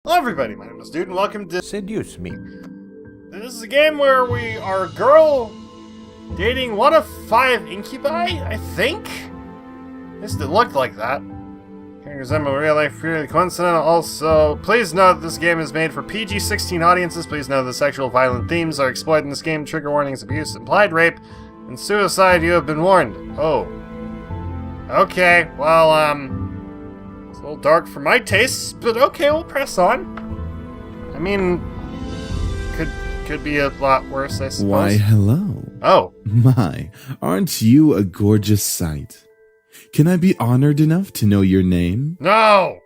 Hello everybody, my name is Dude and welcome to Seduce Me. This is a game where we are a girl dating one of 5 incubi, I think? At least it looked like that. Can resemble real life, purely coincidental. Also, please note that this game is made for PG-16 audiences. Please note that sexual violent themes are exploited in this game. Trigger warnings, abuse, implied rape, and suicide. You have been warned. Oh. Okay, well, it's a little dark for my tastes, but okay, we'll press on. I mean, could be a lot worse, I suppose. Why, hello. Oh. My, aren't you a gorgeous sight? Can I be honored enough to know your name? No!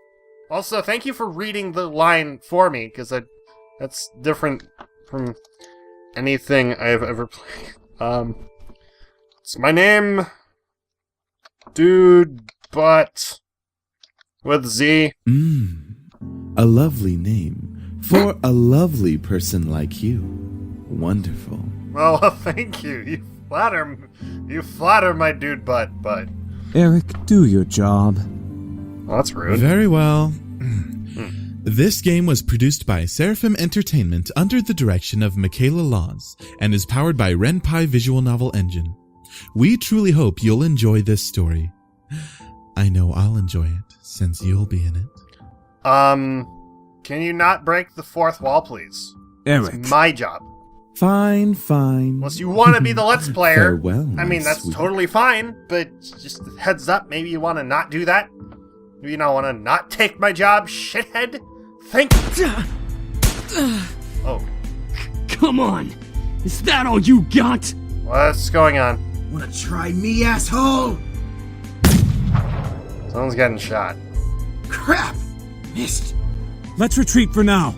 Also, thank you for reading the line for me, because that's different from anything I've ever played. It's my name, Dude, but with Z. A lovely name for a lovely person like you. Wonderful. Well, thank you. You flatter my dude butt. Eric, do your job. Well, that's rude. Very well. This game was produced by Seraphim Entertainment under the direction of Michaela Laws and is powered by Ren'Py Visual Novel Engine. We truly hope you'll enjoy this story. I know I'll enjoy it, since you'll be in it. Can you not break the fourth wall, please? Eric. It's my job. Fine. Unless you want to be the Let's Player. Farewell, I mean, my that's sweet. totally fine, but just heads up, maybe you want to not do that? Maybe you don't want to not take my job, shithead? Thank you. Oh, Come on! Is that all you got? what's going on? Wanna try me, asshole? Someone's getting shot. Crap! Missed. Let's retreat for now.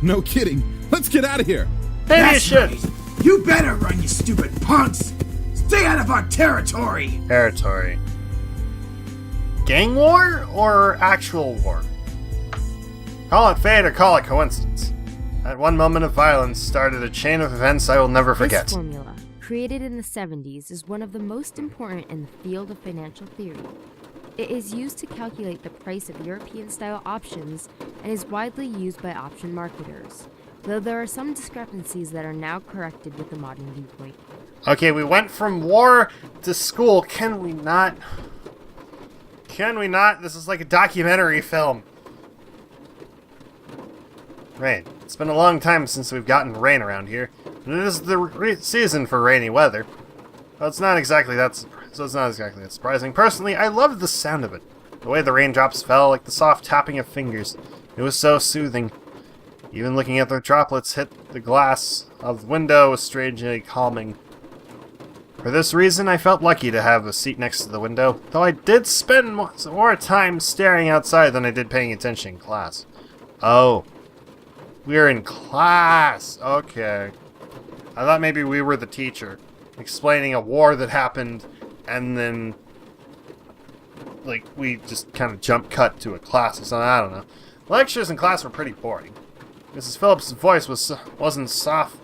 No kidding. Let's get out of here. Maybe you That's should. right. You better run, you stupid punks! Stay out of our territory! Territory. Gang war or actual war? Call it fate or call it coincidence. That one moment of violence started a chain of events I will never forget. This formula, created in the 70s, is one of the most important in the field of financial theory. It is used to calculate the price of European-style options and is widely used by option marketers, though there are some discrepancies that are now corrected with the modern viewpoint. Okay, we went from war to school. Can we not? Can we not? This is like a documentary film. Rain. It's been a long time since we've gotten rain around here, and it is the season for rainy weather. Well, it's not exactly that surprising. Personally, I loved the sound of it. The way the raindrops fell, like the soft tapping of fingers. It was so soothing. Even looking at the droplets hit the glass of the window was strangely calming. For this reason, I felt lucky to have a seat next to the window, though I did spend more time staring outside than I did paying attention in class. Oh. We're in class! Okay. I thought maybe we were the teacher, explaining a war that happened, and then, like, we just kind of jump cut to a class or something, I don't know. Lectures in class were pretty boring. Mrs. Phillips' voice wasn't soft,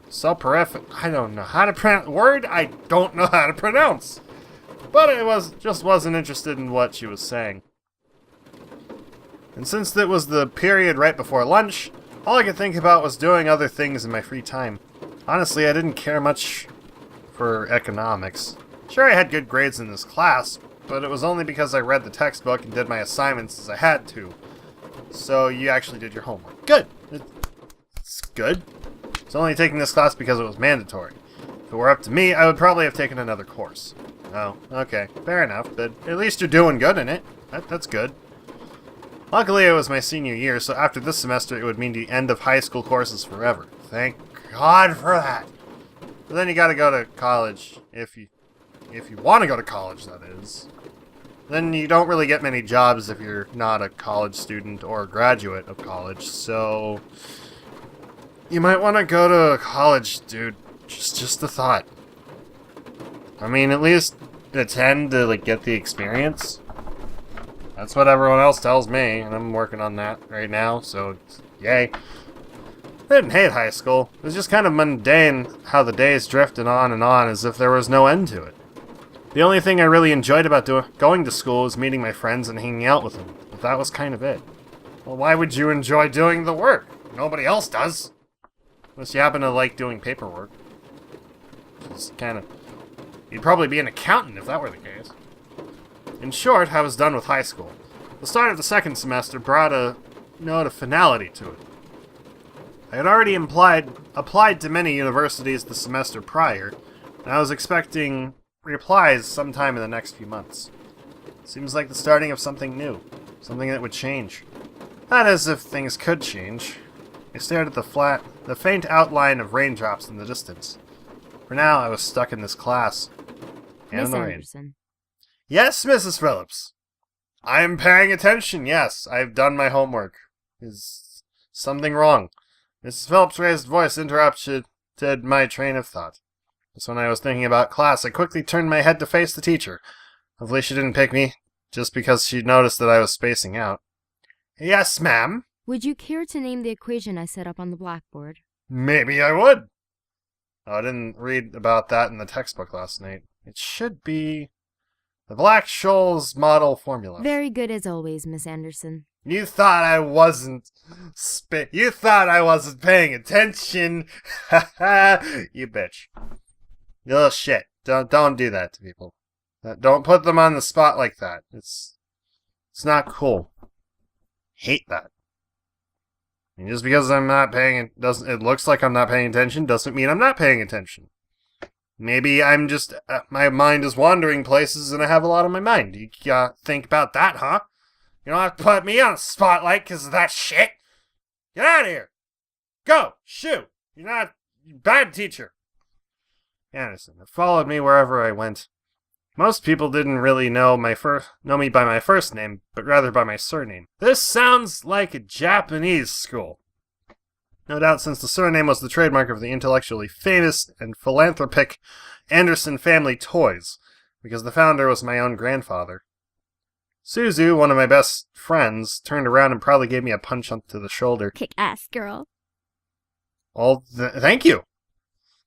soporific. I don't know how to pronounce word I don't know how to pronounce. But I wasn't interested in what she was saying. And since it was the period right before lunch, all I could think about was doing other things in my free time. Honestly, I didn't care much for economics. Sure, I had good grades in this class, but it was only because I read the textbook and did my assignments as I had to. So you actually did your homework. Good. It's good. I was only taking this class because it was mandatory. If it were up to me, I would probably have taken another course. Oh, okay. Fair enough, but at least you're doing good in it. That's good. Luckily, it was my senior year, so after this semester, it would mean the end of high school courses forever. Thank God for that. But then you gotta go to college, if you want to go to college, that is. Then you don't really get many jobs if you're not a college student or a graduate of college, so you might want to go to college, dude. Just a thought. I mean, at least attend to, like, get the experience. That's what everyone else tells me, and I'm working on that right now, so yay. I didn't hate high school. It was just kind of mundane how the days drifted on and on as if there was no end to it. The only thing I really enjoyed about going to school was meeting my friends and hanging out with them, but that was kind of it. Well, why would you enjoy doing the work? Nobody else does. Unless you happen to like doing paperwork. Just kind of... You'd probably be an accountant if that were the case. In short, I was done with high school. The start of the second semester brought a note of finality to it. I had already applied to many universities the semester prior, and I was expecting replies sometime in the next few months. Seems like the starting of something new, something that would change. Not as if things could change. I stared at the faint outline of raindrops in the distance. For now, I was stuck in this class. And Miss in the rain. Anderson. Yes, Mrs. Phillips. I am paying attention, yes. I've done my homework. Is something wrong? Mrs. Phillips' raised voice interrupted my train of thought. Just when I was thinking about class, I quickly turned my head to face the teacher. Hopefully she didn't pick me, just because she noticed that I was spacing out. Yes, ma'am. Would you care to name the equation I set up on the blackboard? Maybe I would. Oh, I didn't read about that in the textbook last night. It should be the Black-Scholes model formula. Very good as always, Miss Anderson. You thought I wasn't you thought I wasn't paying attention. You bitch. You little shit. Don't do that to people. Don't put them on the spot like that. It's not cool. Hate that. And just because I'm not paying it looks like I'm not paying attention doesn't mean I'm not paying attention. Maybe I'm just my mind is wandering places and I have a lot on my mind. You think about that, huh? You don't have to put me on the spotlight because of that shit. Get out of here. Go. Shoo. You're not a bad teacher. Anderson, it followed me wherever I went. Most people didn't really know me by my first name, but rather by my surname. This sounds like a Japanese school. No doubt since the surname was the trademark of the intellectually famous and philanthropic Anderson Family Toys, because the founder was my own grandfather. Suzu, one of my best friends, turned around and probably gave me a punch onto the shoulder. Kick-ass girl. Oh, thank you.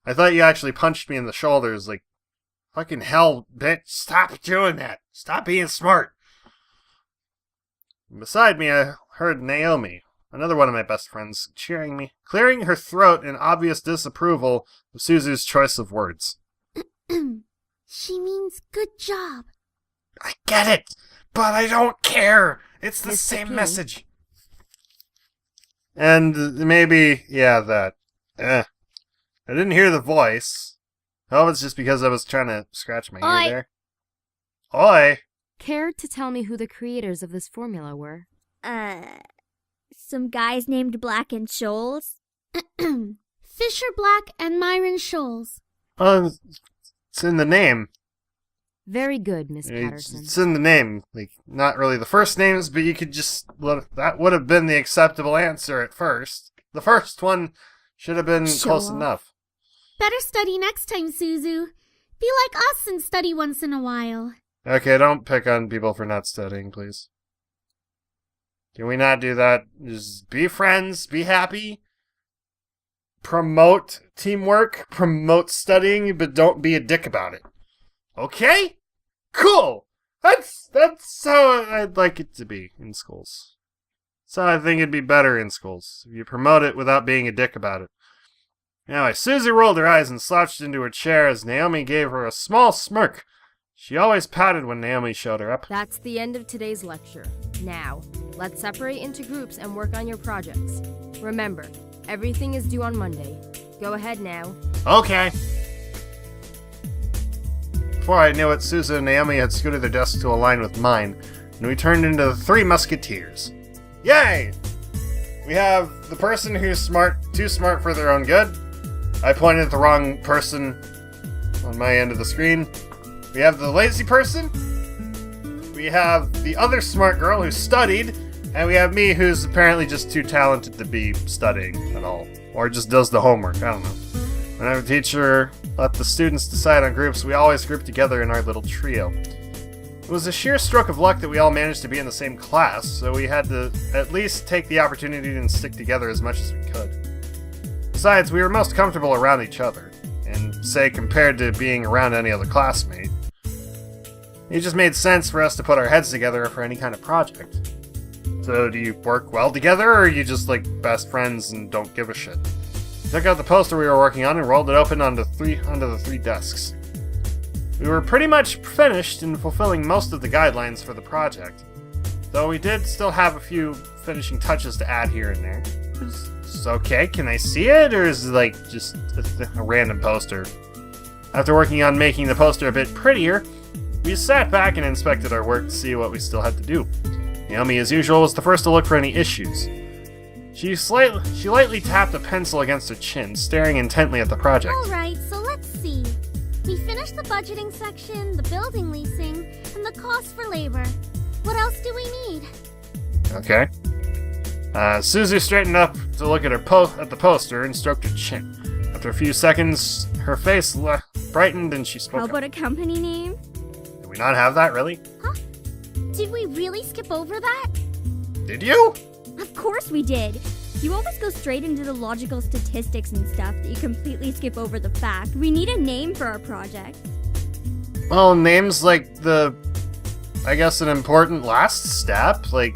I thought you actually punched me in the shoulders, like, fucking hell, bitch, stop doing that. Stop being smart. And beside me, I heard Naomi, another one of my best friends, cheering me, clearing her throat in obvious disapproval of Suzu's choice of words. She means good job. I get it, but I don't care. It's the Mr. same King. message. And maybe, yeah, that. I didn't hear the voice. Oh, it's just because I was trying to scratch my Oi. ear there. Oi! Care to tell me who the creators of this formula were? Some guys named Black and Scholes. Fisher Black and Myron Scholes. It's in the name. Very good, Miss It's Patterson. in the name. Like, not really the first names, but you could just... That would have been the acceptable answer at first. The first one should have been Show close off. enough. Better study next time, Suzu. Be like us and study once in a while. Okay, don't pick on people for not studying, please. Can we not do that? Just be friends, be happy, promote teamwork, promote studying, but don't be a dick about it. Okay? Cool! That's how I'd like it to be in schools. That's how I think it'd be better in schools. If you promote it without being a dick about it. Anyway, Susie rolled her eyes and slouched into her chair as Naomi gave her a small smirk. She always pouted when Naomi showed her up. That's the end of today's lecture. Now, let's separate into groups and work on your projects. Remember, everything is due on Monday. Go ahead now. Okay. Before I knew it, Susan and Naomi had scooted their desks to align with mine, and we turned into the Three Musketeers. Yay! We have the person who's too smart for their own good. I pointed at the wrong person on my end of the screen. We have the lazy person. We have the other smart girl who studied. And we have me who's apparently just too talented to be studying at all. Or just does the homework, I don't know. Whenever the teacher let the students decide on groups, we always group together in our little trio. It was a sheer stroke of luck that we all managed to be in the same class, so we had to at least take the opportunity and stick together as much as we could. Besides, we were most comfortable around each other, and say compared to being around any other classmate. It just made sense for us to put our heads together for any kind of project. So do you work well together, or are you just like best friends and don't give a shit? Took out the poster we were working on and rolled it open onto the three desks. We were pretty much finished in fulfilling most of the guidelines for the project, though we did still have a few finishing touches to add here and there. It's okay, can I see it, or is it like just a random poster? After working on making the poster a bit prettier, we sat back and inspected our work to see what we still had to do. Naomi, as usual, was the first to look for any issues. She lightly tapped a pencil against her chin, staring intently at the project. Alright, so let's see. We finished the budgeting section, the building leasing, and the cost for labor. What else do we need? Okay. Susie straightened up to look at the poster and stroked her chin. After a few seconds, her face brightened and she spoke How up. about a company name? Did we not have that, really? Huh? Did we really skip over that? Did you? Of course we did. You always go straight into the logical statistics and stuff that you completely skip over the fact. We need a name for our project. Well, names like I guess an important last step, like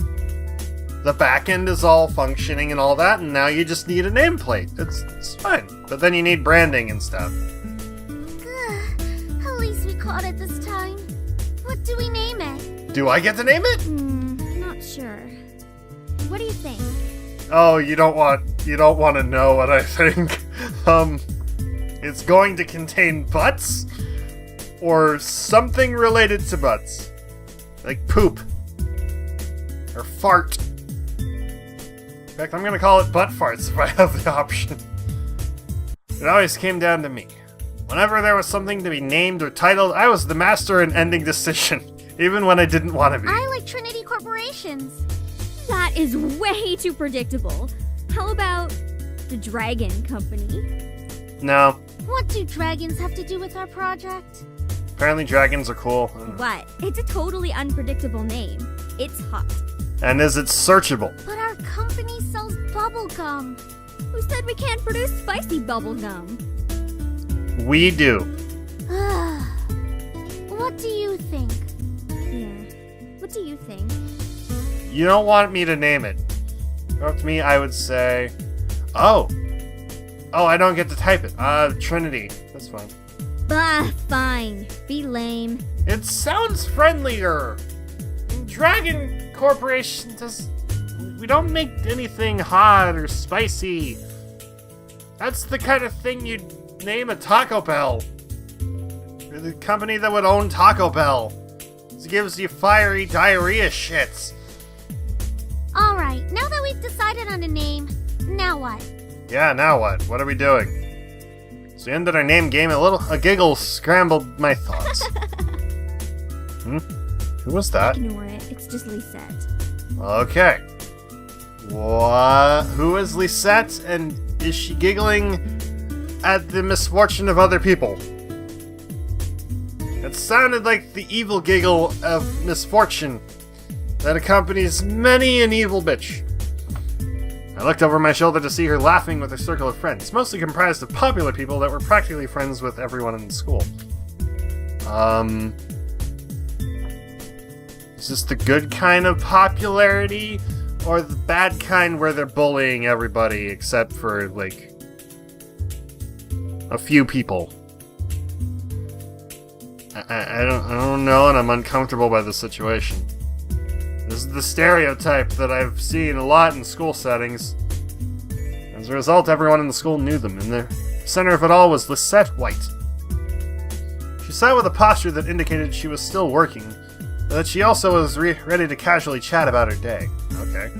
the back end is all functioning and all that, and now you just need a nameplate. It's fine. But then you need branding and stuff. At least we caught it this time. What do we name it? Do I get to name it? Not sure. What do you think? Oh, you don't want to know what I think. It's going to contain butts or something related to butts. Like poop or fart. In fact, I'm gonna call it butt farts if I have the option. It always came down to me. Whenever there was something to be named or titled, I was the master in ending decision, even when I didn't want to be. I like Trinity Corporations. That is way too predictable. How about the Dragon Company? No. What do dragons have to do with our project? Apparently dragons are cool. What? It's a totally unpredictable name. It's hot. And is it searchable? But our company sells bubblegum. Who said we can't produce spicy bubblegum? We do. What do you think? Yeah. What do you think? You don't want me to name it. Up to me, I would say... Oh, I don't get to type it. Trinity. That's fine. Fine. Be lame. It sounds friendlier. Dragon Corporation does... We don't make anything hot or spicy. That's the kind of thing you'd name a Taco Bell. Or the company that would own Taco Bell. It gives you fiery diarrhea shits. Alright, now that we've decided on a name, now what? Yeah, now what? What are we doing? So we ended our name game. A giggle scrambled my thoughts. Who was that? Ignore it, it's just Lisette. Okay. What? Who is Lisette, and is she giggling at the misfortune of other people? It sounded like the evil giggle of misfortune that accompanies many an evil bitch. I looked over my shoulder to see her laughing with her circle of friends, mostly comprised of popular people that were practically friends with everyone in the school. Is this the good kind of popularity, or the bad kind where they're bullying everybody except for, like, a few people? I don't know, and I'm uncomfortable by the situation. This is the stereotype that I've seen a lot in school settings. As a result, everyone in the school knew them, and the center of it all was Lisette White. She sat with a posture that indicated she was still working, but that she also was ready to casually chat about her day. Okay.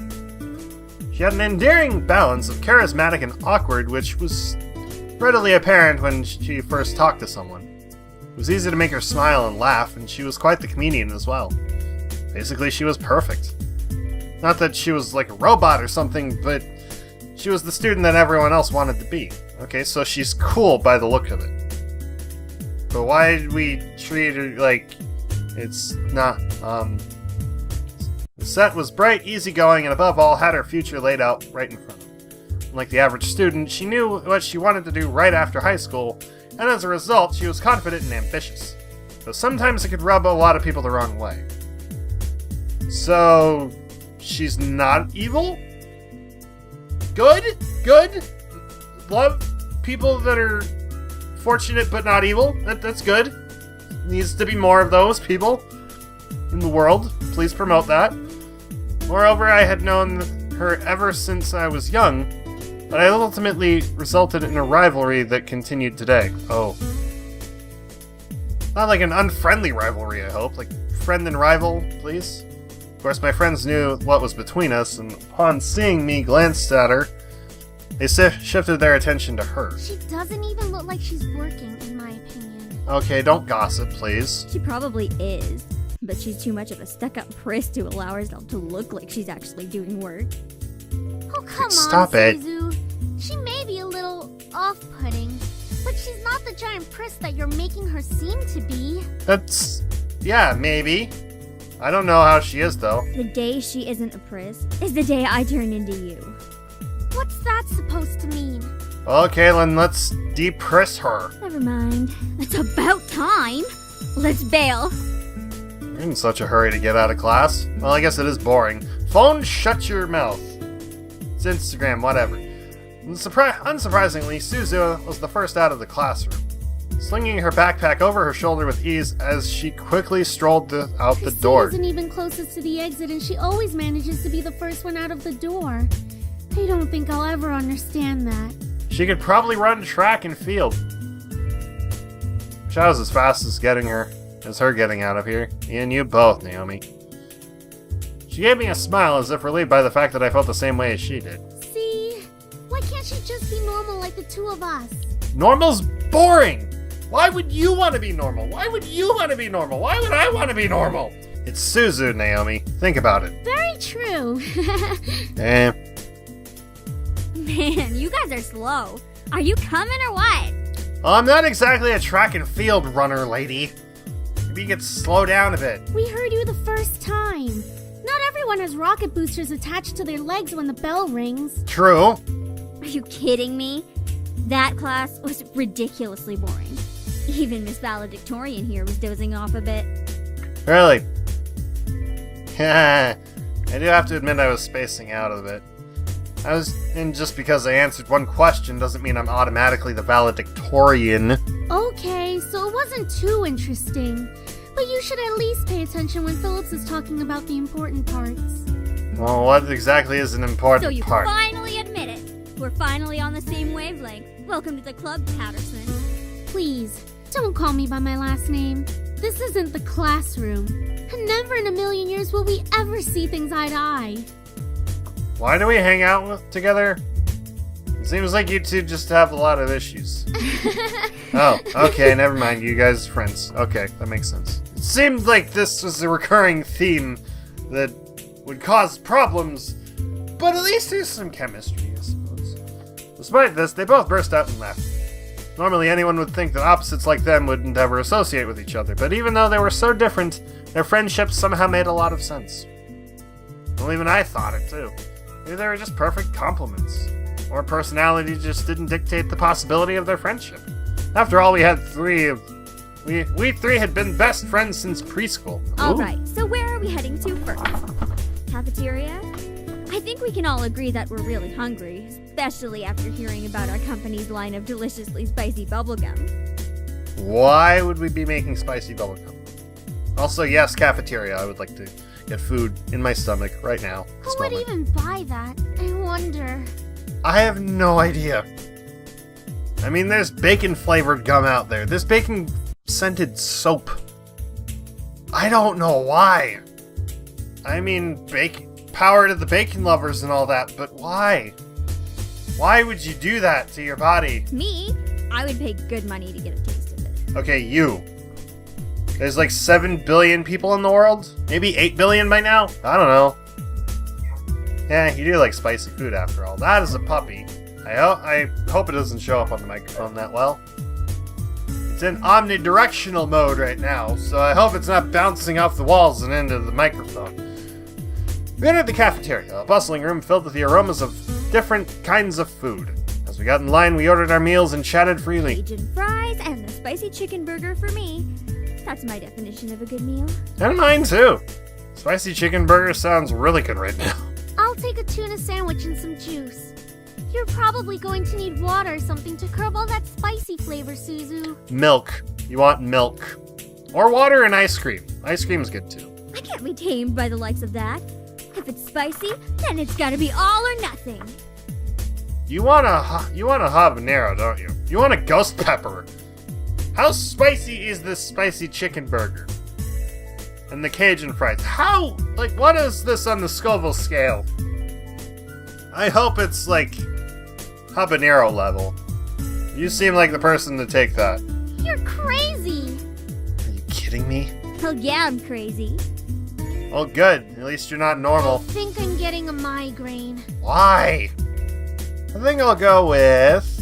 She had an endearing balance of charismatic and awkward, which was readily apparent when she first talked to someone. It was easy to make her smile and laugh, and she was quite the comedian as well. Basically, she was perfect. Not that she was like a robot or something, but she was the student that everyone else wanted to be. Okay, so she's cool by the look of it. But why did we treat her like it's not, The set was bright, easygoing, and above all, had her future laid out right in front of her. Unlike the average student, she knew what she wanted to do right after high school, and as a result, she was confident and ambitious. Though sometimes it could rub a lot of people the wrong way. So, she's not evil? Good? Good? Love people that are fortunate but not evil? That's good. Needs to be more of those people in the world. Please promote that. Moreover, I had known her ever since I was young, but it ultimately resulted in a rivalry that continued today. Oh. Not like an unfriendly rivalry, I hope. Like, friend and rival, please? Of course, my friends knew what was between us, and upon seeing me glanced at her, they shifted their attention to her. She doesn't even look like she's working, in my opinion. Okay, don't gossip, please. She probably is, but she's too much of a stuck-up priss to allow herself to look like she's actually doing work. Oh, come Stop on, it. Suzu. She may be a little off-putting, but she's not the giant priss that you're making her seem to be. That's... yeah, maybe. I don't know how she is, though. The day she isn't a priss is the day I turn into you. What's that supposed to mean? Well, Caitlin, let's depriss her. Never mind. It's about time. Let's bail. You're in such a hurry to get out of class. Well, I guess it is boring. Phone, shut your mouth. It's Instagram, whatever. Unsurprisingly, Suzu was the first out of the classroom, slinging her backpack over her shoulder with ease as she quickly strolled out the door. She isn't even closest to the exit, and she always manages to be the first one out of the door. I don't think I'll ever understand that. She could probably run track and field. Wish I was as fast as her getting out of here. Me and you both, Naomi. She gave me a smile as if relieved by the fact that I felt the same way as she did. See? Why can't she just be normal like the two of us? Normal's boring! Why would you want to be normal? Why would you want to be normal? Why would I want to be normal? It's Suzu, Naomi. Think about it. Very true. Eh. Man, you guys are slow. Are you coming or what? Well, I'm not exactly a track and field runner, lady. Maybe you could slow down a bit. We heard you the first time. Not everyone has rocket boosters attached to their legs when the bell rings. True. Are you kidding me? That class was ridiculously boring. Even Miss Valedictorian here was dozing off a bit. Really? I do have to admit I was spacing out a bit. And just because I answered one question doesn't mean I'm automatically the valedictorian. Okay, so it wasn't too interesting. But you should at least pay attention when Phillips is talking about the important parts. Well, what exactly is an important So you part? finally admit it. We're finally on the same wavelength. Welcome to the club, Patterson. Please, don't call me by my last name. This isn't the classroom. And never in a million years will we ever see things eye to eye. Why do we hang out together? Seems like you two just have a lot of issues. Oh, okay, never mind. You guys are friends. Okay, that makes sense. It seemed like this was a recurring theme that would cause problems, but at least there's some chemistry, I suppose. Despite this, they both burst out in laughter. Normally, anyone would think that opposites like them wouldn't ever associate with each other, but even though they were so different, their friendship somehow made a lot of sense. Well, even I thought it, too. Maybe they were just perfect complements. Or personality just didn't dictate the possibility of their friendship. After all, we three had been best friends since preschool. Alright, so where are we heading to first? Cafeteria? I think we can all agree that we're really hungry, especially after hearing about our company's line of deliciously spicy bubblegum. Why would we be making spicy bubblegum? Also, yes, cafeteria. I would like to get food in my stomach right now. Who would even buy that? I wonder. I have no idea. I mean, there's bacon-flavored gum out there. There's bacon-scented soap. I don't know why. I mean, power to the bacon lovers and all that, but why? Why would you do that to your body? Me? I would pay good money to get a taste of it. Okay, you. There's like 7 billion people in the world? Maybe 8 billion by now? I don't know. Yeah, you do like spicy food after all. That is a puppy. I hope it doesn't show up on the microphone that well. It's in omnidirectional mode right now, so I hope it's not bouncing off the walls and into the microphone. We entered the cafeteria, a bustling room filled with the aromas of different kinds of food. As we got in line, we ordered our meals and chatted freely. Cajun fries and the spicy chicken burger for me. That's my definition of a good meal. And mine too. Spicy chicken burger sounds really good right now. take a tuna sandwich and some juice. You're probably going to need water or something to curb all that spicy flavor, Suzu. Milk. You want milk. Or water and ice cream. Ice cream's good too. I can't be tamed by the likes of that. If it's spicy, then it's gotta be all or nothing. You want a habanero, don't you? You want a ghost pepper. How spicy is this spicy chicken burger? And the Cajun fries. How? Like, what is this on the Scoville scale? I hope it's, like, habanero level. You seem like the person to take that. You're crazy! Are you kidding me? Hell yeah, I'm crazy. Oh, good. At least you're not I normal. think I'm getting a migraine. Why? I think I'll go with...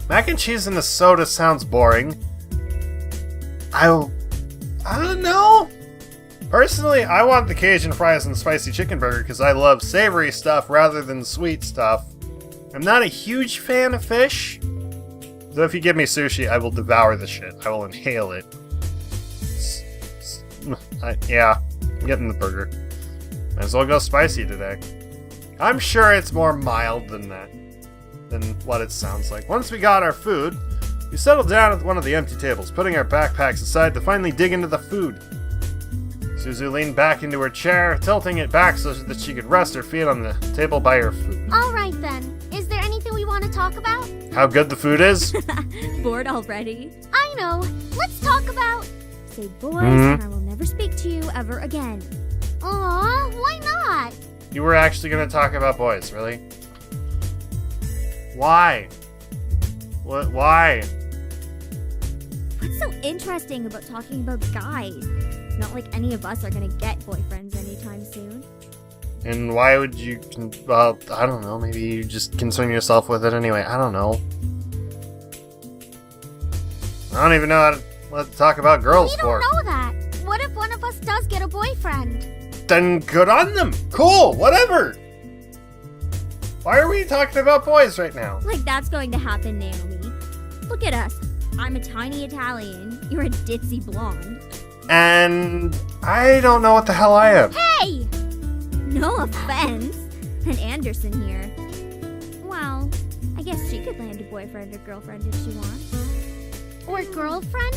Mac and cheese and a soda sounds boring. I don't know. Personally, I want the Cajun fries and spicy chicken burger because I love savory stuff rather than sweet stuff. I'm not a huge fan of fish. So if you give me sushi, I will devour the shit. I will inhale it. Yeah, I'm getting the burger. Might as well go spicy today. I'm sure it's more mild than that. Than what it sounds like. Once we got our food, we settled down at one of the empty tables, putting our backpacks aside to finally dig into the food. Suzu leaned back into her chair, tilting it back so that she could rest her feet on the table by her food. Alright then, is there anything we want to talk about? How good the food is? Bored already? I know, let's talk about... Say boys, and I will never speak to you ever again. Aw, why not? You were actually going to talk about boys, really? Why? What? Why? What's so interesting about talking about guys? Not like any of us are gonna get boyfriends anytime soon. And why would you... Well, I don't know. Maybe you just concern yourself with it anyway. I don't know. I don't even know what to talk about girls We for. don't know that. What if one of us does get a boyfriend? Then good on them. Cool, whatever. Why are we talking about boys right now? Like that's going to happen, Naomi. Look at us. I'm a tiny Italian. You're a ditzy blonde. And I don't know what the hell I am. Hey! No offense. And Anderson here. Well, I guess she could land a boyfriend or girlfriend if she wants. Or girlfriend?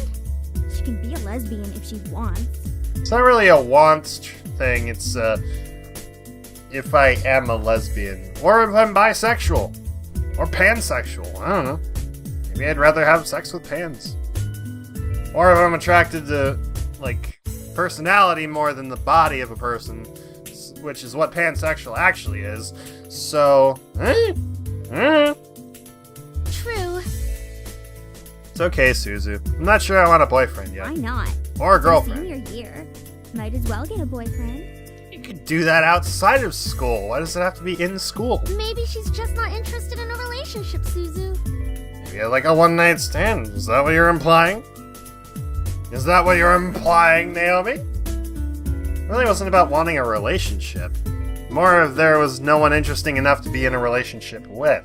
She can be a lesbian if she wants. It's not really a wants thing. It's if I am a lesbian, or if I'm bisexual, or pansexual. I don't know. Maybe I'd rather have sex with pans. Or if I'm attracted to, like, personality more than the body of a person, which is what pansexual actually is. So, True. It's okay, Suzu. I'm not sure I want a boyfriend yet. Why not? Or a It's our girlfriend. senior year. Might as well get a boyfriend. You could do that outside of school. Why does it have to be in school? Maybe she's just not interested in a relationship, Suzu. Maybe like a one-night stand. Is that what you're implying? Is that what you're implying, Naomi? It really wasn't about wanting a relationship. More if there was no one interesting enough to be in a relationship with.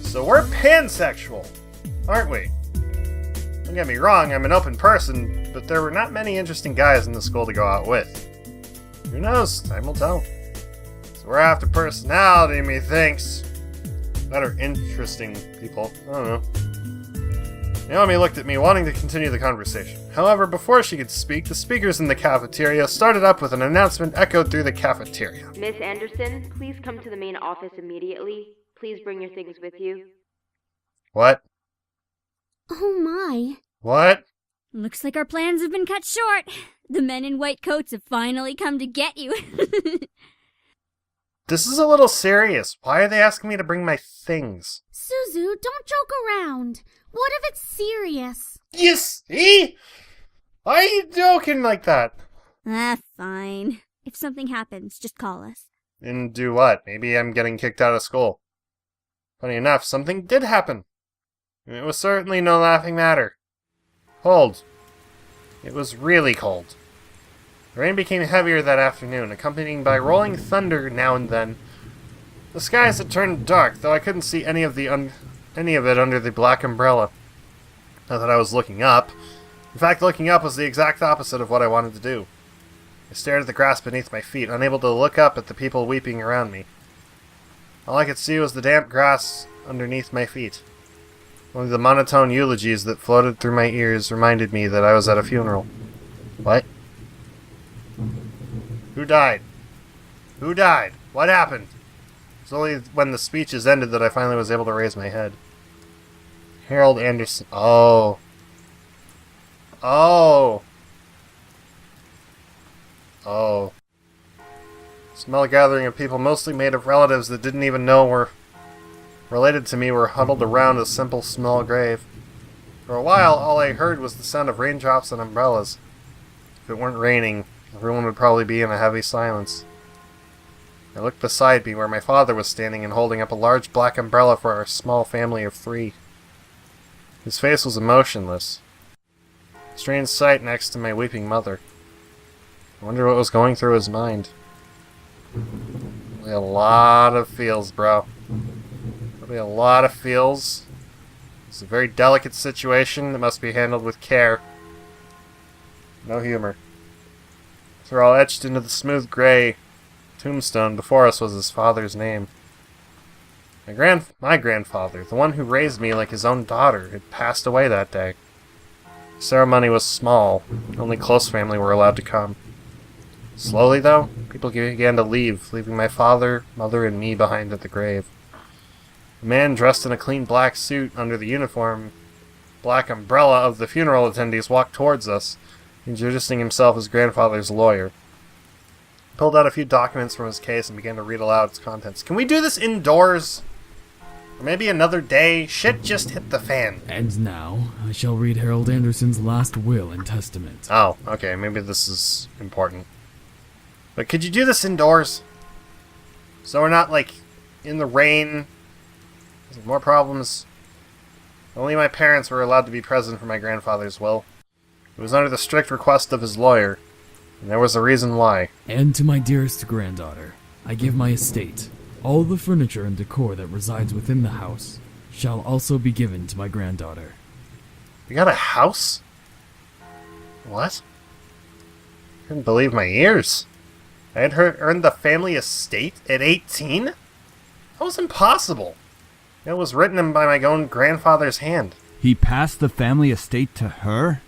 So we're pansexual, aren't we? Don't get me wrong, I'm an open person, but there were not many interesting guys in the school to go out with. Who knows? Time will tell. So we're after personality, methinks. Better interesting people. I don't know. Naomi looked at me, wanting to continue the conversation. However, before she could speak, the speakers in the cafeteria started up with an announcement echoed through the cafeteria. Miss Anderson, please come to the main office immediately. Please bring your things with you. What? Oh my. What? Looks like our plans have been cut short. The men in white coats have finally come to get you. This is a little serious. Why are they asking me to bring my things? Suzu, don't joke around. What if it's serious? You see? Why are you joking like that? Fine. If something happens, just call us. And do what? Maybe I'm getting kicked out of school. Funny enough, something did happen. And it was certainly no laughing matter. Cold. It was really cold. The rain became heavier that afternoon, accompanied by rolling thunder now and then. The skies had turned dark, though I couldn't see any of it under the black umbrella. Not that I was looking up. In fact, looking up was the exact opposite of what I wanted to do. I stared at the grass beneath my feet, unable to look up at the people weeping around me. All I could see was the damp grass underneath my feet. Only the monotone eulogies that floated through my ears reminded me that I was at a funeral. What? Who died? Who died? What happened? It was only when the speeches ended that I finally was able to raise my head. Harold Anderson. Oh. Oh. Oh. Small gathering of people, mostly made of relatives that didn't even know were related to me, were huddled around a simple small grave. For a while, all I heard was the sound of raindrops and umbrellas. If it weren't raining, everyone would probably be in a heavy silence. I looked beside me where my father was standing and holding up a large black umbrella for our small family of 3. His face was emotionless. A strange sight next to my weeping mother. I wonder what was going through his mind. Really a lot of feels, bro. Probably a lot of feels. It's a very delicate situation that must be handled with care. No humor. They're all etched into the smooth gray tombstone before us was his father's name. My grandfather, the one who raised me like his own daughter, had passed away that day. The ceremony was small. Only close family were allowed to come. Slowly, though, people began to leave, leaving my father, mother, and me behind at the grave. A man dressed in a clean black suit under the uniform, black umbrella of the funeral attendees walked towards us, introducing himself as grandfather's lawyer. He pulled out a few documents from his case and began to read aloud its contents. Can we do this indoors? Or maybe another day? Shit just hit the fan. And now, I shall read Harold Anderson's last will and testament. Oh, okay, maybe this is important. But could you do this indoors? So we're not, like, in the rain? More problems? Only my parents were allowed to be present for my grandfather's will. It was under the strict request of his lawyer, and there was a reason why. And to my dearest granddaughter, I give my estate. All the furniture and decor that resides within the house shall also be given to my granddaughter. You got a house? What? I couldn't believe my ears. I had earned the family estate at 18? That was impossible. It was written by my own grandfather's hand. He passed the family estate to her?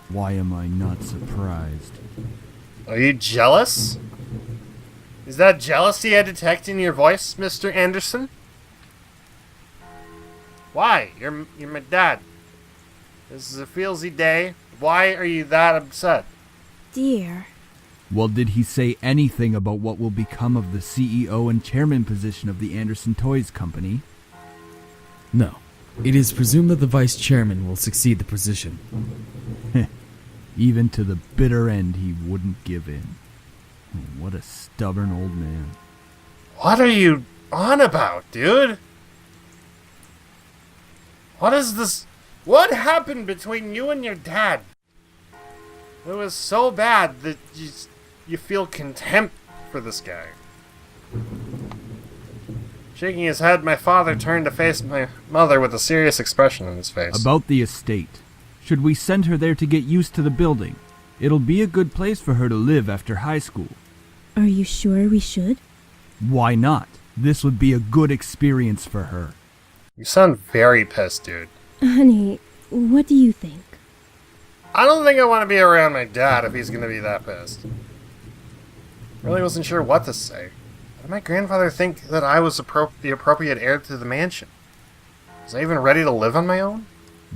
Why am I not surprised? Are you jealous? Is that jealousy I detect in your voice, Mr. Anderson? Why? You're my dad. This is a feelsy day. Why are you that upset? Dear. Well, did he say anything about what will become of the CEO and chairman position of the Anderson Toys Company? No. It is presumed that the vice chairman will succeed the position. Even to the bitter end, he wouldn't give in. What a stubborn old man. What are you on about, dude? What is this? What happened between you and your dad? It was so bad that you feel contempt for this guy. Shaking his head, my father turned to face my mother with a serious expression on his face. About the estate. Should we send her there to get used to the building? It'll be a good place for her to live after high school. Are you sure we should? Why not? This would be a good experience for her. You sound very pissed, dude. Honey, what do you think? I don't think I want to be around my dad if he's going to be that pissed. Really wasn't sure what to say. Did my grandfather think that I was the appropriate heir to the mansion? Was I even ready to live on my own?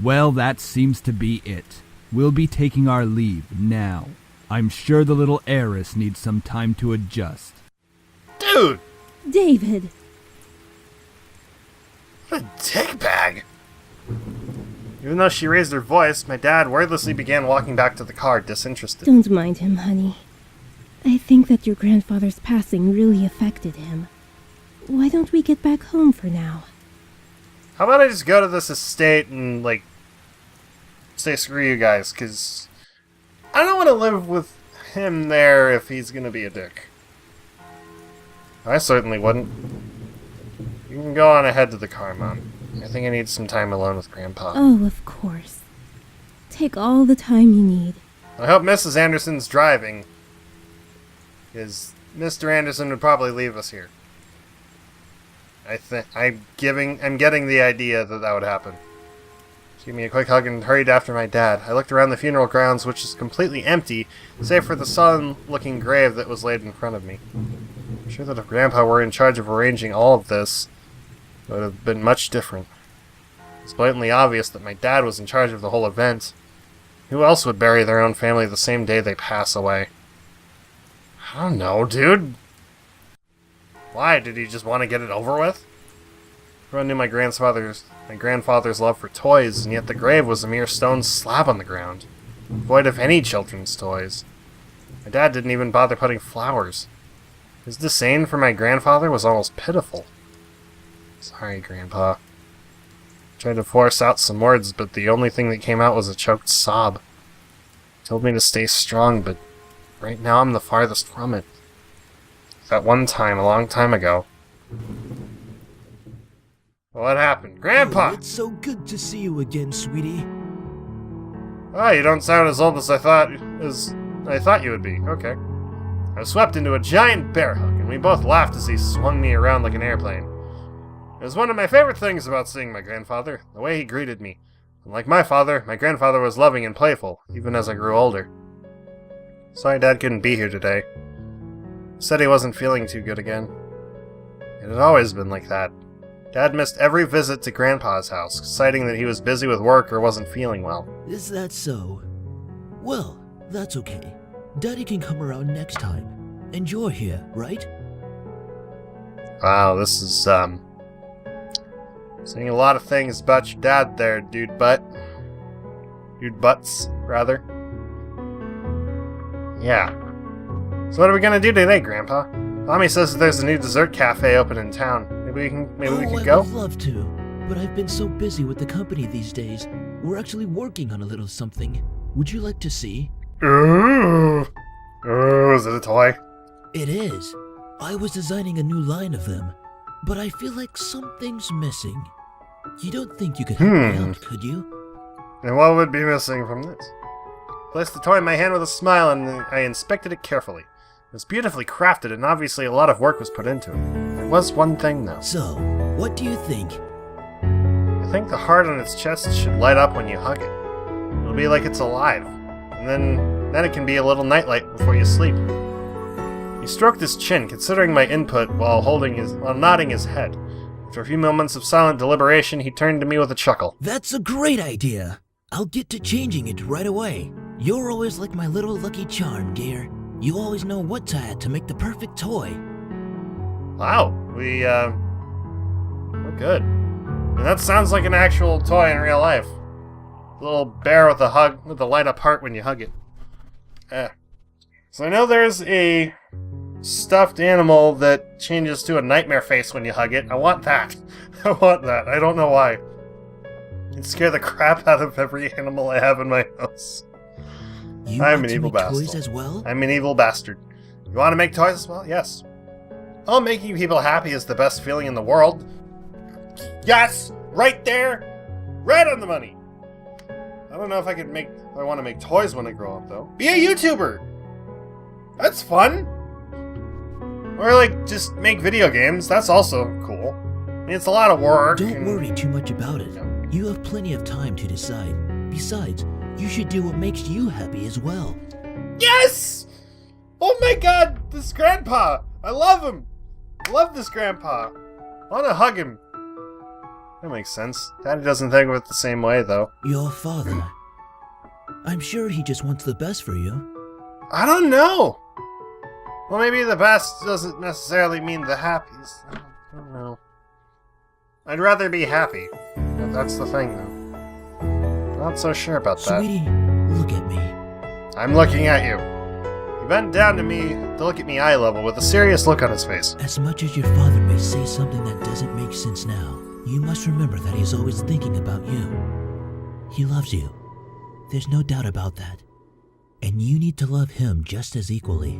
Well, that seems to be it. We'll be taking our leave now. I'm sure the little heiress needs some time to adjust. Dude! David! What a dickbag! Even though she raised her voice, my dad wordlessly began walking back to the car, disinterested. Don't mind him, honey. I think that your grandfather's passing really affected him. Why don't we get back home for now? How about I just go to this estate and, like, say screw you guys, because I don't want to live with him there if he's going to be a dick. I certainly wouldn't. You can go on ahead to the car, Mom. I think I need some time alone with Grandpa. Oh, of course. Take all the time you need. I hope Mrs. Anderson's driving. Because Mr. Anderson would probably leave us here. I'm getting the idea that that would happen. She gave me a quick hug and hurried after my dad. I looked around the funeral grounds, which is completely empty, save for the solemn-looking grave that was laid in front of me. I'm sure that if Grandpa were in charge of arranging all of this, it would have been much different. It's blatantly obvious that my dad was in charge of the whole event. Who else would bury their own family the same day they pass away? I don't know, dude. Why? Did he just want to get it over with? Everyone knew my grandfather's love for toys, and yet the grave was a mere stone slab on the ground, void of any children's toys. My dad didn't even bother putting flowers. His disdain for my grandfather was almost pitiful. Sorry, Grandpa. I tried to force out some words, but the only thing that came out was a choked sob. He told me to stay strong, but right now I'm the farthest from it. That one time, a long time ago. What happened? Grandpa! Oh, it's so good to see you again, sweetie. Oh, you don't sound as old as I thought you would be. Okay. I was swept into a giant bear hug, and we both laughed as he swung me around like an airplane. It was one of my favorite things about seeing my grandfather, the way he greeted me. Unlike my father, my grandfather was loving and playful, even as I grew older. Sorry Dad couldn't be here today. He said he wasn't feeling too good again. It had always been like that. Dad missed every visit to Grandpa's house, citing that he was busy with work or wasn't feeling well. Is that so? Well, that's okay. Daddy can come around next time. And you're here, right? Wow, this is, saying a lot of things about your dad there, dude butts, rather. Yeah. So what are we gonna do today, Grandpa? Mommy says that there's a new dessert cafe open in town. Maybe we could go? I would love to, but I've been so busy with the company these days. We're actually working on a little something. Would you like to see? Ooh, is it a toy? It is. I was designing a new line of them, but I feel like something's missing. You don't think you could help me out, could you? And what would be missing from this? Placed the toy in my hand with a smile, and I inspected it carefully. It was beautifully crafted, and obviously a lot of work was put into it. There was one thing, though. So, what do you think? I think the heart on its chest should light up when you hug it. It'll be like it's alive, and then it can be a little nightlight before you sleep. He stroked his chin, considering my input while nodding his head. After a few moments of silent deliberation, he turned to me with a chuckle. That's a great idea. I'll get to changing it right away. You're always like my little lucky charm, dear. You always know what to add to make the perfect toy. Wow, we're good. And that sounds like an actual toy in real life. A little bear with a light up heart when you hug it. So I know there's a stuffed animal that changes to a nightmare face when you hug it. I want that. I want that. I don't know why. It'd scare the crap out of every animal I have in my house. I'm an evil bastard. Toys as well? I'm an evil bastard. You want to make toys as well? Yes. Oh, making people happy is the best feeling in the world. Yes! Right there! Right on the money! I don't know if I want to make toys when I grow up, though. Be a YouTuber! That's fun! Or, like, just make video games. That's also cool. I mean, it's a lot of work. Don't worry too much about it. You have plenty of time to decide. Besides, you should do what makes you happy as well. Yes! Oh my god, this grandpa! I love him! I love this grandpa. I want to hug him. That makes sense. Daddy doesn't think of it the same way, though. Your father. I'm sure he just wants the best for you. I don't know. Well, maybe the best doesn't necessarily mean the happiest. I don't know. I'd rather be happy. But that's the thing, though. Not so sure about that. Sweetie, look at me. I'm looking at you. He bent down to me to look at me eye level with a serious look on his face. As much as your father may say something that doesn't make sense now, you must remember that he's always thinking about you. He loves you. There's no doubt about that. And you need to love him just as equally.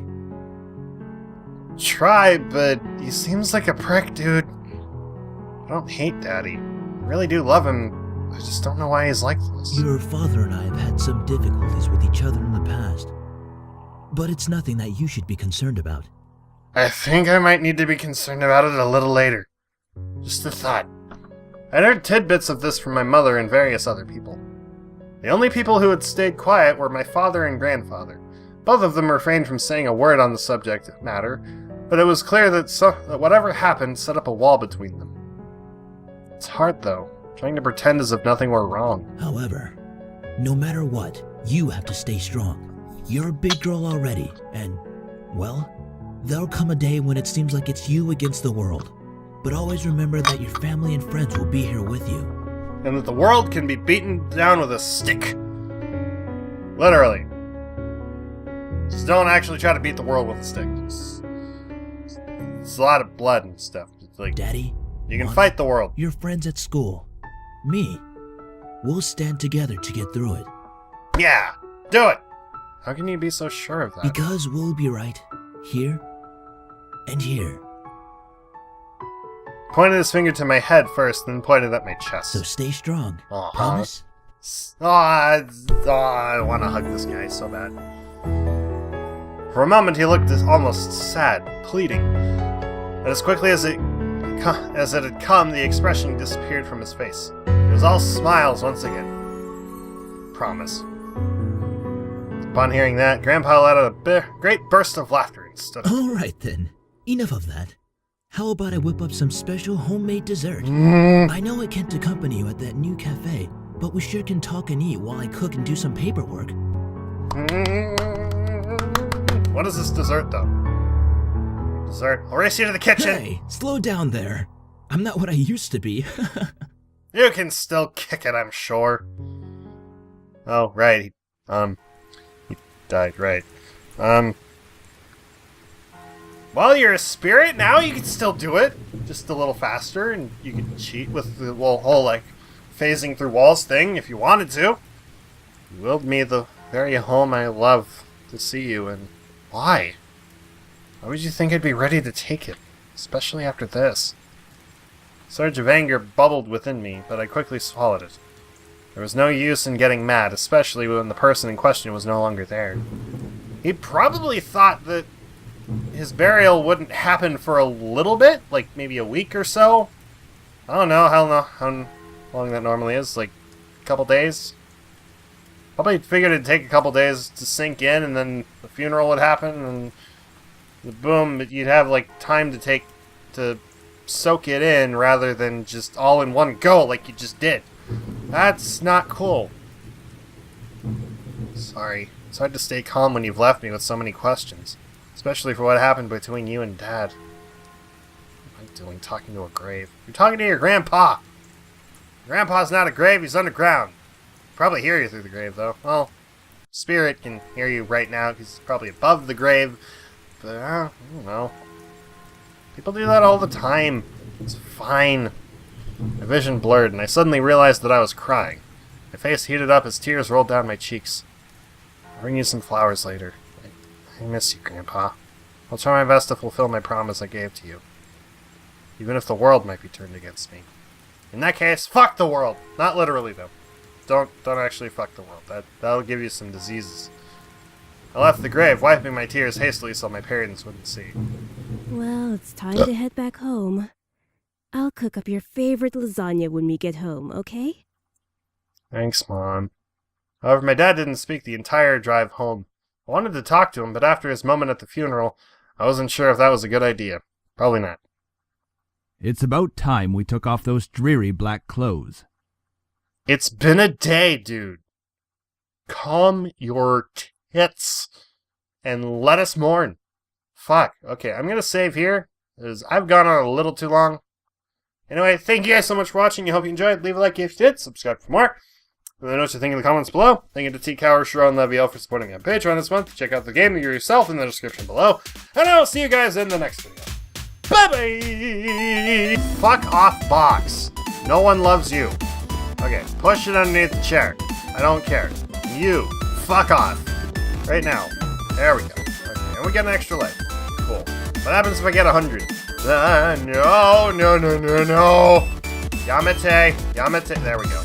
Try, but he seems like a prick, dude. I don't hate Daddy. I really do love him. I just don't know why he's like this. Your father and I have had some difficulties with each other in the past. but it's nothing that you should be concerned about. I think I might need to be concerned about it a little later. Just a thought. I'd heard tidbits of this from my mother and various other people. The only people who had stayed quiet were my father and grandfather. Both of them refrained from saying a word on the subject matter, but it was clear that whatever happened set up a wall between them. It's hard, though, trying to pretend as if nothing were wrong. However, no matter what, you have to stay strong. You're a big girl already, and, well, there'll come a day when it seems like it's you against the world. But always remember that your family and friends will be here with you. And that the world can be beaten down with a stick. Literally. Just don't actually try to beat the world with a stick. It's a lot of blood and stuff. It's like, Daddy, you can Mom, fight the world. Your friends at school, me, we'll stand together to get through it. Yeah, do it! How can you be so sure of that? Because we'll be right here and here. Pointed his finger to my head first, then pointed at my chest. So stay strong. Uh-huh. Promise? I want to hug this guy so bad. For a moment, he looked almost sad, pleading. But as quickly as it had come, the expression disappeared from his face. It was all smiles once again. Promise. Upon hearing that, Grandpa let out a great burst of laughter and stood up. All right then. Enough of that. How about I whip up some special homemade dessert? I know I can't accompany you at that new cafe, but we sure can talk and eat while I cook and do some paperwork. What is this dessert, though? Dessert? I'll race you to the kitchen! Hey, slow down there. I'm not what I used to be. You can still kick it, I'm sure. Oh, right. He died, right. Well, you're a spirit now, you can still do it. Just a little faster, and you can cheat with the whole, like, phasing through walls thing if you wanted to. You willed me the very home I love to see you, and why? Why would you think I'd be ready to take it? Especially after this. A surge of anger bubbled within me, but I quickly swallowed it. There was no use in getting mad, especially when the person in question was no longer there. He probably thought that his burial wouldn't happen for a little bit, like maybe a week or so. I don't know how long that normally is, like a couple days. Probably figured it'd take a couple days to sink in, and then the funeral would happen, and boom, you'd have like time to soak it in rather than just all in one go like you just did. That's not cool. Sorry. It's hard to stay calm when you've left me with so many questions. Especially for what happened between you and Dad. What am I doing talking to a grave? You're talking to your grandpa! Grandpa's not a grave, he's underground. Probably hear you through the grave, though. Well, Spirit can hear you right now, because he's probably above the grave. But, I don't know. People do that all the time. It's fine. My vision blurred, and I suddenly realized that I was crying. My face heated up as tears rolled down my cheeks. I'll bring you some flowers later. I miss you, Grandpa. I'll try my best to fulfill my promise I gave to you. Even if the world might be turned against me. In that case, fuck the world! Not literally, though. Don't actually fuck the world. That'll give you some diseases. I left the grave, wiping my tears hastily so my parents wouldn't see. Well, it's time to head back home. I'll cook up your favorite lasagna when we get home, okay? Thanks, Mom. However, my dad didn't speak the entire drive home. I wanted to talk to him, but after his moment at the funeral, I wasn't sure if that was a good idea. Probably not. It's about time we took off those dreary black clothes. It's been a day, dude. Calm your tits and let us mourn. Fuck. Okay, I'm gonna save here, because I've gone on a little too long. Anyway, thank you guys so much for watching. I hope you enjoyed. Leave a like if you did. Subscribe for more. Let me know what you think in the comments below. Thank you to T. Cower, Shiro, and Leviel for supporting me on Patreon this month. Check out the game yourself in the description below. And I will see you guys in the next video. Bye-bye! Fuck off, box. No one loves you. Okay, push it underneath the chair. I don't care. You, fuck off. Right now. There we go. Okay, and we get an extra life. Cool. What happens if I get 100? No. Yamete. There we go.